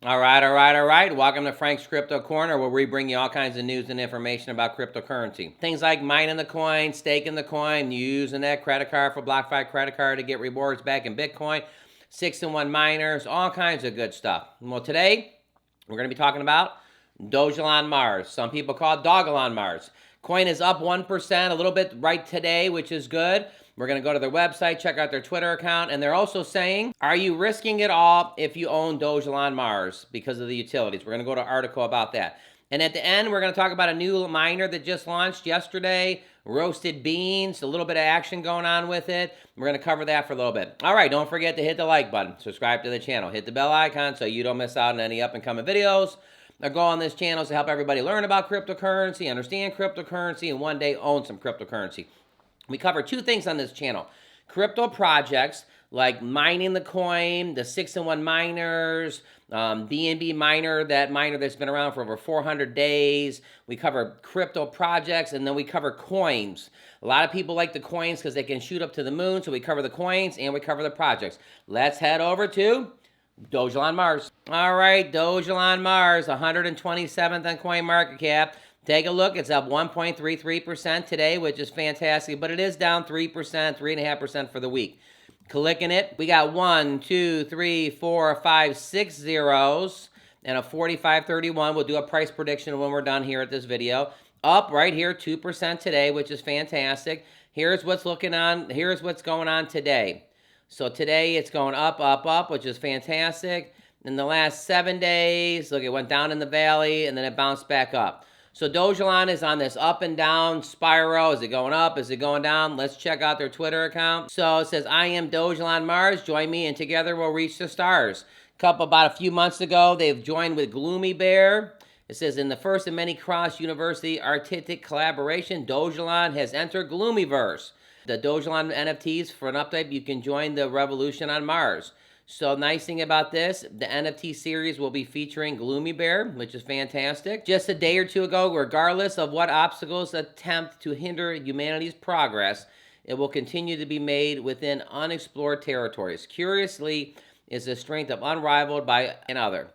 All right, all right, all right. Welcome to Frank's Crypto Corner, where we bring you all kinds of news and information about cryptocurrency. Things like mining the coin, staking the coin, using that credit card for BlockFi credit card to get rewards back in Bitcoin, 6-in-1 miners, all kinds of good stuff. Well, today we're going to be talking about Dogelon Mars. Some people call it Dogelon Mars. Coin is up 1% a little bit right today, which is good. We're going to go to their website, check out their Twitter account, and they're also saying, are you risking it all if you own Dogelon Mars because of the utilities? We're going to go to an article about that. And at the end, we're going to talk about a new miner that just launched yesterday, roasted beans, a little bit of action going on with it. We're going to cover that for a little bit. All right, don't forget to hit the like button, subscribe to the channel, hit the bell icon so you don't miss out on any up-and-coming videos. Our goal on this channel is to help everybody learn about cryptocurrency, understand cryptocurrency, and one day own some cryptocurrency. We cover two things on this channel. Crypto projects like mining the coin, the 6-in-1 miners, BNB miner, that miner that's been around for over 400 days. We cover crypto projects, and then we cover coins. A lot of people like the coins because they can shoot up to the moon, so we cover the coins and we cover the projects. Let's head over to Dogelon Mars. All right, Dogelon Mars, 127th on CoinMarketCap. Take a look. It's up 1.33% today, which is fantastic, but it is down 3%, 3.5% for the week. Clicking it, we got 1, 2, 3, 4, 5, 6 zeros and a 45.31. We'll do a price prediction when we're done here at this video. Up right here, 2% today, which is fantastic. Here's what's going on today. So today it's going up, up, up, which is fantastic. In the last 7 days, look, it went down in the valley and then it bounced back up. So Dogelon is on this up and down spiral. Is it going up? Is it going down? Let's check out their Twitter account. So it says, I am Dogelon Mars. Join me and together we'll reach the stars. About a few months ago, they've joined with Gloomy Bear. It says, in the first of many cross-university artistic collaboration, Dogelon has entered Gloomyverse. The Dogelon NFTs, for an update, you can join the revolution on Mars. So nice thing about this, the NFT series will be featuring Gloomy Bear, which is fantastic. Just a day or two ago, regardless of what obstacles attempt to hinder humanity's progress, it will continue to be made within unexplored territories. Curiously, is the strength of unrivaled by another.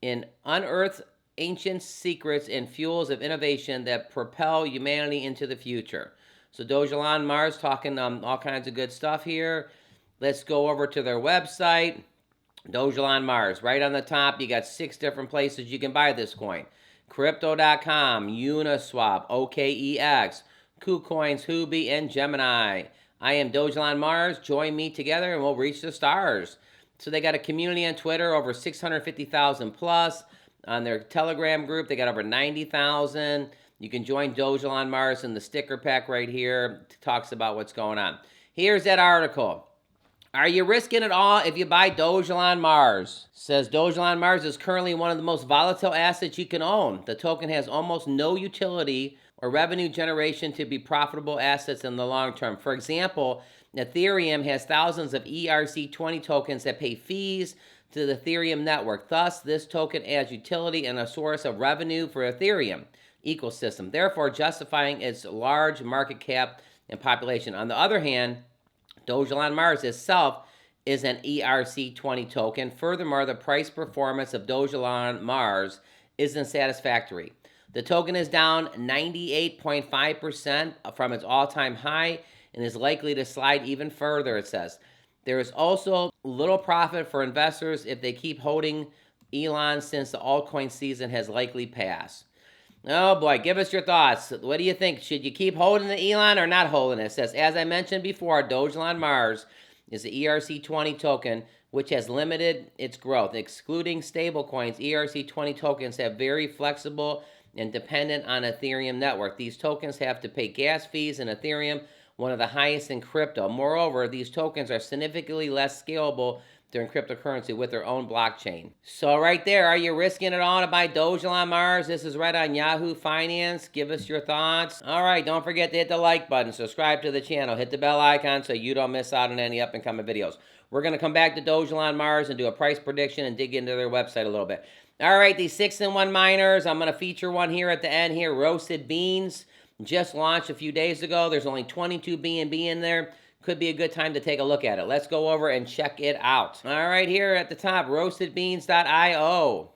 In unearthed ancient secrets and fuels of innovation that propel humanity into the future. So Dogelon Mars talking all kinds of good stuff here. Let's go over to their website, Dogelon Mars. Right on the top, you got 6 different places you can buy this coin. Crypto.com, Uniswap, OKEX, KuCoins, Huobi, and Gemini. I am Dogelon Mars. Join me together and we'll reach the stars. So they got a community on Twitter, over 650,000 plus. On their Telegram group, they got over 90,000. You can join Dogelon Mars in the sticker pack right here. It talks about what's going on. Here's that article. Are you risking it all if you buy Dogelon Mars? Says Dogelon Mars is currently one of the most volatile assets you can own. The token has almost no utility or revenue generation to be profitable assets in the long term. For example, Ethereum has thousands of ERC20 tokens that pay fees to the Ethereum network. Thus, this token adds utility and a source of revenue for Ethereum ecosystem, therefore justifying its large market cap and population. On the other hand, Dogelon Mars itself is an ERC20 token. Furthermore, the price performance of Dogelon Mars isn't satisfactory. The token is down 98.5% from its all-time high and is likely to slide even further, it says. There is also little profit for investors if they keep holding Elon since the altcoin season has likely passed. Oh boy, give us your thoughts. What do you think? Should you keep holding the Elon or not holding it? It says, as I mentioned before, Dogelon Mars is the ERC20 token, which has limited its growth. Excluding stablecoins, ERC20 tokens have very flexible and dependent on Ethereum network. These tokens have to pay gas fees in Ethereum, one of the highest in crypto. Moreover, these tokens are significantly less scalable during cryptocurrency with their own blockchain. So right there, are you risking it all to buy Dogelon Mars? This is right on Yahoo Finance. Give us your thoughts. All right, don't forget to hit the like button, subscribe to the channel, hit the bell icon so you don't miss out on any up and coming videos. We're going to come back to Dogelon Mars and do a price prediction and dig into their website a little bit. All right, these 6-in-1 miners, I'm going to feature one here at the end here, roasted beans. Just launched a few days ago. There's only 22 BNB in there. could be a good time to take a look at it. Let's go over and check it out. All right, here at the top, roastedbeans.io.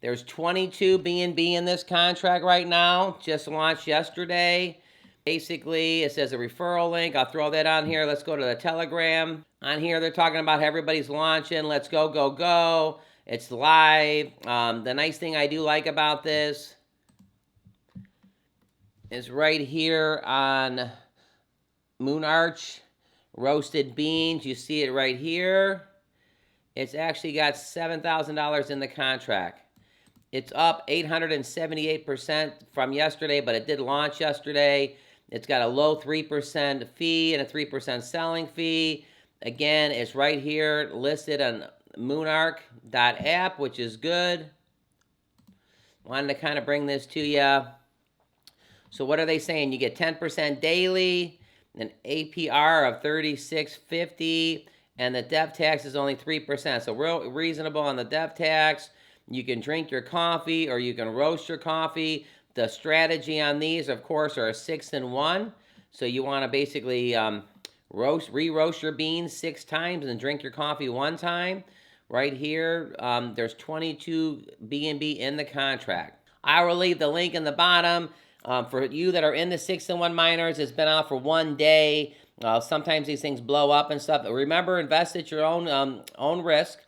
There's 22 BNB in this contract right now. Just launched yesterday. Basically, it says a referral link. I'll throw that on here. Let's go to the Telegram. On here, they're talking about how everybody's launching. Let's go, go, go. It's live. The nice thing I do like about this is right here on Moonarch, Roasted Beans. You see it right here. It's actually got $7,000 in the contract. It's up 878% from yesterday, but it did launch yesterday. It's got a low 3% fee and a 3% selling fee. Again, it's right here listed on moonarch.app, which is good. Wanted to kind of bring this to you. So what are they saying? You get 10% daily, an APR of $36.50, and the dev tax is only 3%. So real reasonable on the dev tax. You can drink your coffee or you can roast your coffee. The strategy on these, of course, are a 6-in-1. So you want to basically re-roast your beans 6 times and drink your coffee 1 time. Right here, there's 22 BNB in the contract. I will leave the link in the bottom. For you that are in the 6-in-1 miners, it's been out for 1 day. Sometimes these things blow up and stuff. Remember, invest at your own risk.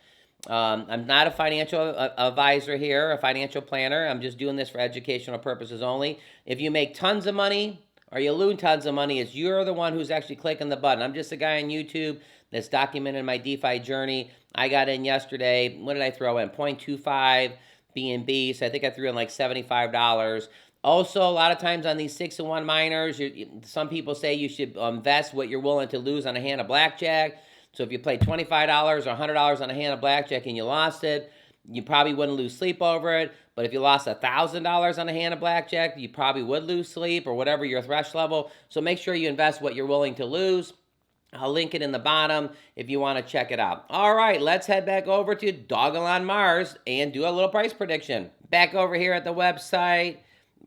I'm not a financial advisor here, a financial planner. I'm just doing this for educational purposes only. If you make tons of money or you lose tons of money, it's you're the one who's actually clicking the button. I'm just a guy on YouTube that's documenting my DeFi journey. I got in yesterday. What did I throw in? 0.25 BNB. So I think I threw in like $75. Also, a lot of times on these 6-in-1 miners, some people say you should invest what you're willing to lose on a hand of blackjack. So if you played $25 or $100 on a hand of blackjack and you lost it, you probably wouldn't lose sleep over it. But if you lost $1,000 on a hand of blackjack, you probably would lose sleep or whatever your thresh level. So make sure you invest what you're willing to lose. I'll link it in the bottom if you want to check it out. All right, let's head back over to Dogelon Mars and do a little price prediction. Back over here at the website.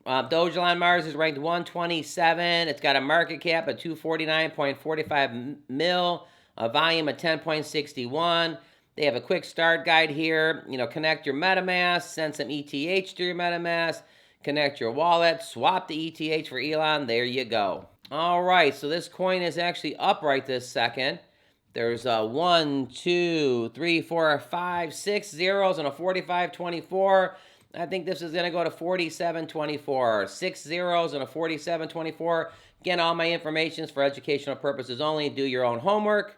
Dogelon Mars is ranked 127. It's got a market cap of 249.45 mil, a volume of 10.61. They have a quick start guide here. You know, connect your MetaMask, send some ETH to your MetaMask, connect your wallet, swap the ETH for Elon. There you go. All right, so this coin is actually up right this second. There's 1, 2, 3, 4, 5, 6 zeros and a 45.24. I think this is going to go to 47.24. 6 zeros and a 47.24. Again, all my information is for educational purposes only. Do your own homework.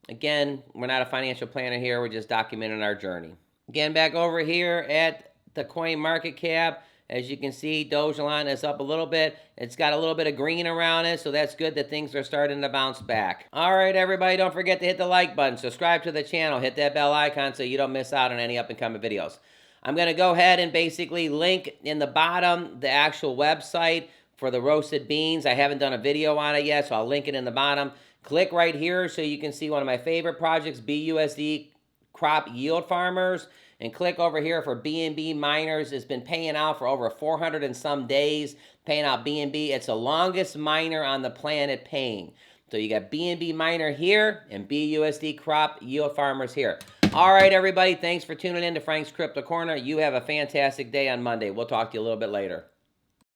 Again, we're not a financial planner here. We're just documenting our journey. Again, back over here at the coin market cap. As you can see, Dogelon is up a little bit. It's got a little bit of green around it, so that's good that things are starting to bounce back. All right, everybody, don't forget to hit the like button. Subscribe to the channel. Hit that bell icon so you don't miss out on any up-and-coming videos. I'm going to go ahead and basically link in the bottom the actual website for the roasted beans. I haven't done a video on it yet, so I'll link it in the bottom. Click right here so you can see one of my favorite projects, BUSD Crop Yield Farmers. And click over here for BNB miners. It's been paying out for over 400 and some days, paying out BNB. It's the longest miner on the planet paying. So you got BNB miner here and BUSD Crop Yield Farmers here. All right, everybody. Thanks for tuning in to Frank's Crypto Corner. You have a fantastic day on Monday. We'll talk to you a little bit later.